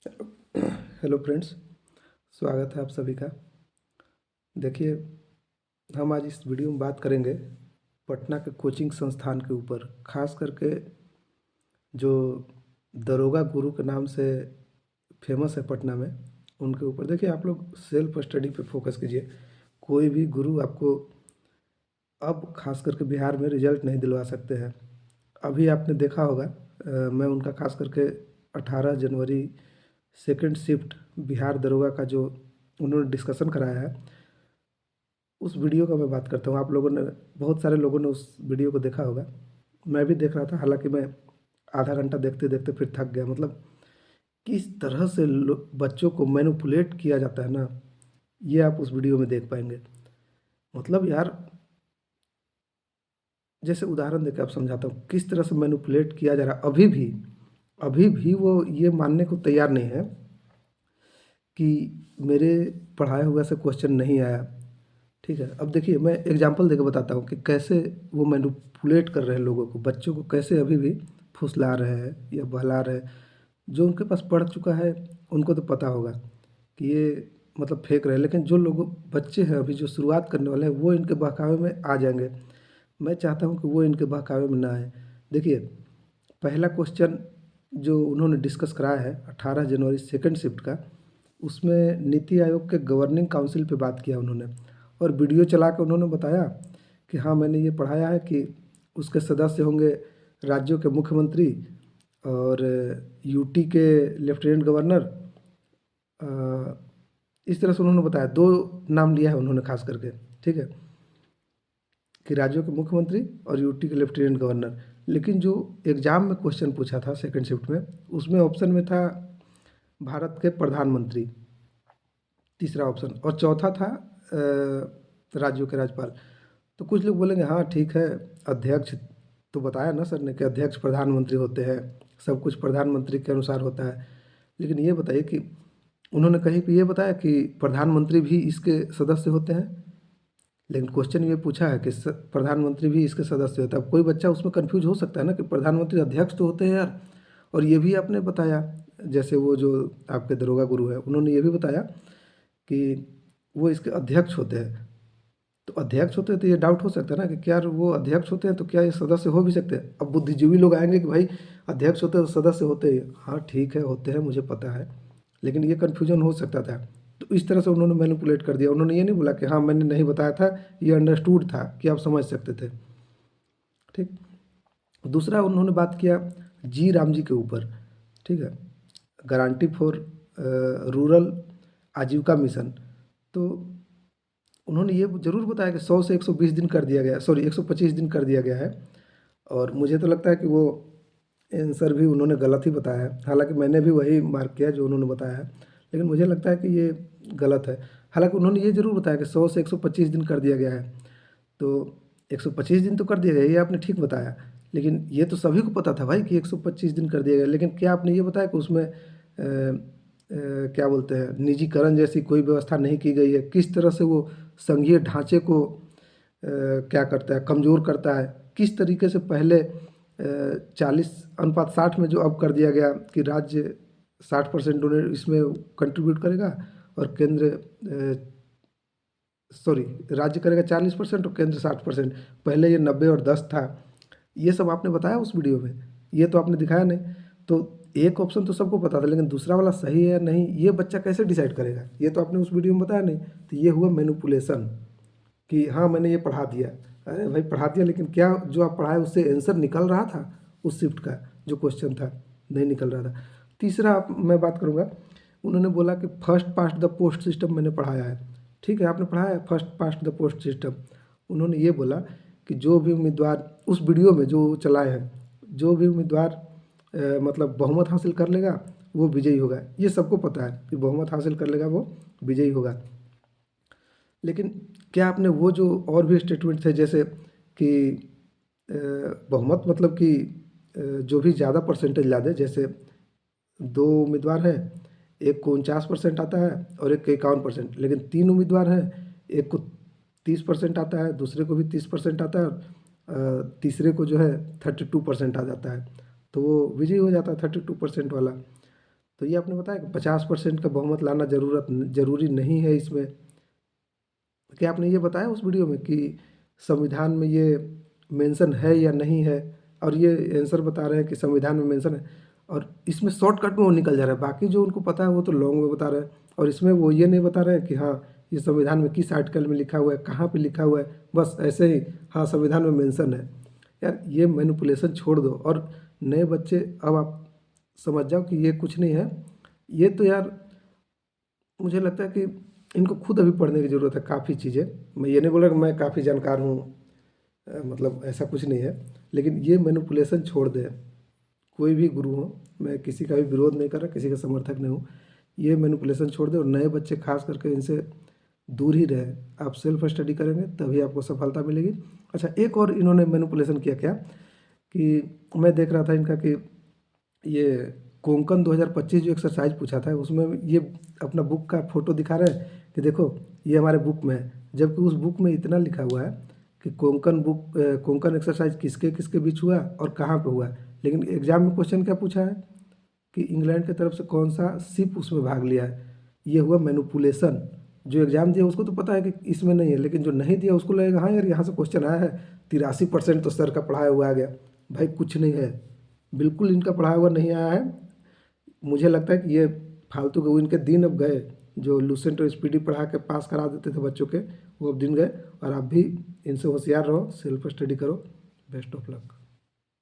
Hello friends, स्वागत है आप सभी का। देखिए, हम आज इस वीडियो में बात करेंगे पटना के कोचिंग संस्थान के ऊपर, खास करके जो दरोगा गुरु के नाम से फेमस है पटना में, उनके ऊपर। देखिए, आप लोग सेल्फ स्टडी पे फोकस कीजिए। कोई भी गुरु आपको अब खास करके बिहार में रिजल्ट नहीं दिलवा सकते हैं। अभी आपने देखा होगा, मैं उनका खास करके 18 जनवरी सेकंड शिफ्ट बिहार दरोगा का जो उन्होंने डिस्कशन कराया है, उस वीडियो का मैं बात करता हूँ। आप लोगों ने, बहुत सारे लोगों ने उस वीडियो को देखा होगा। मैं भी देख रहा था, हालांकि मैं आधा घंटा देखते देखते फिर थक गया। मतलब किस तरह से बच्चों को मैनिपुलेट किया जाता है ना, ये आप उस वीडियो में देख पाएंगे। मतलब यार, जैसे उदाहरण देकर आप समझाता हूँ किस तरह से मैनिपुलेट किया जा रहा है। अभी भी वो ये मानने को तैयार नहीं है कि मेरे पढ़ाए हुए से क्वेश्चन नहीं आया। ठीक है, अब देखिए, मैं एग्जांपल देकर बताता हूँ कि कैसे वो मैनिपुलेट कर रहे हैं लोगों को, बच्चों को कैसे अभी भी फुसला रहे हैं या बहला रहे हैं। जो उनके पास पढ़ चुका है उनको तो पता होगा कि ये मतलब फेंक रहे हैं, लेकिन जो लोग बच्चे हैं अभी जो शुरुआत करने वाले हैं, वो इनके बहकावे में आ जाएंगे। मैं चाहता हूँ कि वो इनके बहकावे में ना आए। देखिए, पहला क्वेश्चन जो उन्होंने डिस्कस कराया है 18 जनवरी सेकंड शिफ्ट का, उसमें नीति आयोग के गवर्निंग काउंसिल पे बात किया उन्होंने, और वीडियो चला के उन्होंने बताया कि हाँ, मैंने ये पढ़ाया है कि उसके सदस्य होंगे राज्यों के मुख्यमंत्री और यूटी के लेफ्टिनेंट गवर्नर। इस तरह से उन्होंने बताया, दो नाम लिया है उन्होंने खास करके। ठीक है, कि राज्यों के मुख्यमंत्री और यूटी के लेफ्टिनेंट गवर्नर। लेकिन जो एग्ज़ाम में क्वेश्चन पूछा था सेकंड शिफ्ट में, उसमें ऑप्शन में था भारत के प्रधानमंत्री, तीसरा ऑप्शन, और चौथा था राज्यों के राज्यपाल। तो कुछ लोग बोलेंगे हाँ ठीक है, अध्यक्ष तो बताया ना सर ने कि अध्यक्ष प्रधानमंत्री होते हैं, सब कुछ प्रधानमंत्री के अनुसार होता है। लेकिन ये बताइए कि उन्होंने कहीं पे ये बताया कि प्रधानमंत्री भी इसके सदस्य होते हैं। लेकिन क्वेश्चन ये पूछा है कि प्रधानमंत्री भी इसके सदस्य होता है। अब कोई बच्चा उसमें कंफ्यूज हो सकता है ना कि प्रधानमंत्री अध्यक्ष तो होते हैं यार। और ये भी आपने बताया, जैसे वो जो आपके दरोगा गुरु है, उन्होंने ये भी बताया कि वो इसके अध्यक्ष होते हैं। तो अध्यक्ष होते हैं तो ये डाउट हो सकता है ना कि क्या वो अध्यक्ष होते हैं तो क्या ये सदस्य हो भी सकते हैं। अब बुद्धिजीवी लोग आएंगे कि भाई अध्यक्ष होते हैं तो सदस्य होते हैं। हाँ ठीक है, होते हैं, मुझे पता है, लेकिन ये कन्फ्यूजन हो सकता था। तो इस तरह से उन्होंने मैनिपुलेट कर दिया। उन्होंने ये नहीं बोला कि हाँ मैंने नहीं बताया था, ये अंडरस्टूड था कि आप समझ सकते थे। ठीक। दूसरा उन्होंने बात किया जी राम जी के ऊपर। ठीक है, गारंटी फॉर रूरल आजीविका मिशन। तो उन्होंने ये ज़रूर बताया कि 100 से 120 दिन कर दिया गया, सॉरी 125 दिन कर दिया गया है। और मुझे तो लगता है कि वो आंसर भी उन्होंने गलत ही बताया है। हालांकि मैंने भी वही मार्क किया जो उन्होंने बताया है, लेकिन मुझे लगता है कि ये गलत है। हालांकि उन्होंने ये ज़रूर बताया कि 100 से 125 दिन कर दिया गया है। तो 125 दिन तो कर दिया गया, ये आपने ठीक बताया। लेकिन ये तो सभी को पता था भाई कि 125 दिन कर दिया गया। लेकिन क्या आपने ये बताया कि उसमें क्या बोलते हैं, निजीकरण जैसी कोई व्यवस्था नहीं की गई है। किस तरह से वो संघीय ढांचे को क्या करता है, कमज़ोर करता है। किस तरीके से पहले 40:60 में जो अब कर दिया गया कि राज्य 60% डोनेट इसमें कंट्रीब्यूट करेगा और केंद्र सॉरी राज्य करेगा 40% और केंद्र 60%। पहले ये 90 और 10 था। ये सब आपने बताया उस वीडियो में, ये तो आपने दिखाया नहीं। तो एक ऑप्शन तो सबको पता था, लेकिन दूसरा वाला सही है या नहीं ये बच्चा कैसे डिसाइड करेगा, ये तो आपने उस वीडियो में बताया नहीं। तो ये हुआ मैनिपुलेशन कि हाँ मैंने ये पढ़ा दिया। अरे भाई पढ़ा दिया, लेकिन क्या जो आप पढ़ाए उससे आंसर निकल रहा था? उस शिफ्ट का जो क्वेश्चन था, नहीं निकल रहा था। तीसरा मैं बात करूँगा, उन्होंने बोला कि first past the post system मैंने पढ़ाया है। ठीक है, आपने पढ़ाया है first past the post system. उन्होंने ये बोला कि जो भी उम्मीदवार उस वीडियो में जो चलाए हैं, जो भी उम्मीदवार मतलब बहुमत हासिल कर लेगा वो विजयी होगा। ये सबको पता है कि बहुमत हासिल कर लेगा वो विजयी होगा। लेकिन क्या आपने वो जो और भी स्टेटमेंट थे, जैसे कि बहुमत मतलब कि जो भी ज़्यादा परसेंटेज ला दे, जैसे दो उम्मीदवार हैं, एक को 49% आता है और एक को 51%, लेकिन तीन उम्मीदवार हैं, एक को 30% आता है, दूसरे को भी 30% आता है, और तीसरे को जो है 32% आ जाता है, तो वो विजयी हो जाता है 32% वाला। तो तो ये आपने बताया कि 50% का बहुमत लाना ज़रूरी नहीं है इसमें। क्या आपने ये बताया उस वीडियो में कि संविधान में ये मेंशन है या नहीं है? और ये आंसर बता रहे हैं कि संविधान में मेंशन है, और इसमें शॉर्टकट में वो निकल जा रहा है। बाकी जो उनको पता है वो तो लॉन्ग में बता रहे हैं, और इसमें वो ये नहीं बता रहे हैं कि हाँ ये संविधान में किस आर्टिकल में लिखा हुआ है, कहाँ पे लिखा हुआ है, बस ऐसे ही हाँ संविधान में मेंशन है। यार ये मैनिपुलेशन छोड़ दो, और नए बच्चे अब आप समझ जाओ कि ये कुछ नहीं है। ये तो यार मुझे लगता है कि इनको खुद अभी पढ़ने की ज़रूरत है काफ़ी चीज़ें। मैं ये नहीं बोल रहा कि मैं काफ़ी जानकार हूँ, मतलब ऐसा कुछ नहीं है, लेकिन ये मैनिपुलेशन छोड़ दें। कोई भी गुरु हो, मैं किसी का भी विरोध नहीं कर रहा, किसी का समर्थक नहीं हूँ। ये मैनिपुलेशन छोड़ दें, और नए बच्चे खास करके इनसे दूर ही रहें। आप सेल्फ स्टडी करेंगे तभी आपको सफलता मिलेगी। अच्छा, एक और इन्होंने मैनिपुलेशन किया क्या कि मैं देख रहा था इनका कि ये कोंकण 2025 जो एक्सरसाइज पूछा था उसमें ये अपना बुक का फ़ोटो दिखा रहे हैं कि देखो ये हमारे बुक में है, जबकि उस बुक में इतना लिखा हुआ है कि कोंकण एक्सरसाइज किसके किसके बीच हुआ और कहाँ पे हुआ है। लेकिन एग्जाम में क्वेश्चन क्या पूछा है कि इंग्लैंड की तरफ से कौन सा शिप उसमें भाग लिया है। ये हुआ मैनिपुलेशन। जो एग्ज़ाम दिया उसको तो पता है कि इसमें नहीं है, लेकिन जो नहीं दिया उसको लगेगा हाँ यार यहाँ से क्वेश्चन आया है, 83% तो सर का पढ़ाया हुआ आ गया। भाई कुछ नहीं है, बिल्कुल इनका पढ़ाया हुआ नहीं आया है। मुझे लगता है कि ये फालतू के, वो इनके दिन अब गए। जो लूसेंट और स्पीडी पढ़ा के पास करा देते थे बच्चों के, वो अब दिन गए। और आप भी इनसे होशियार रहो, सेल्फ स्टडी करो। Best of luck.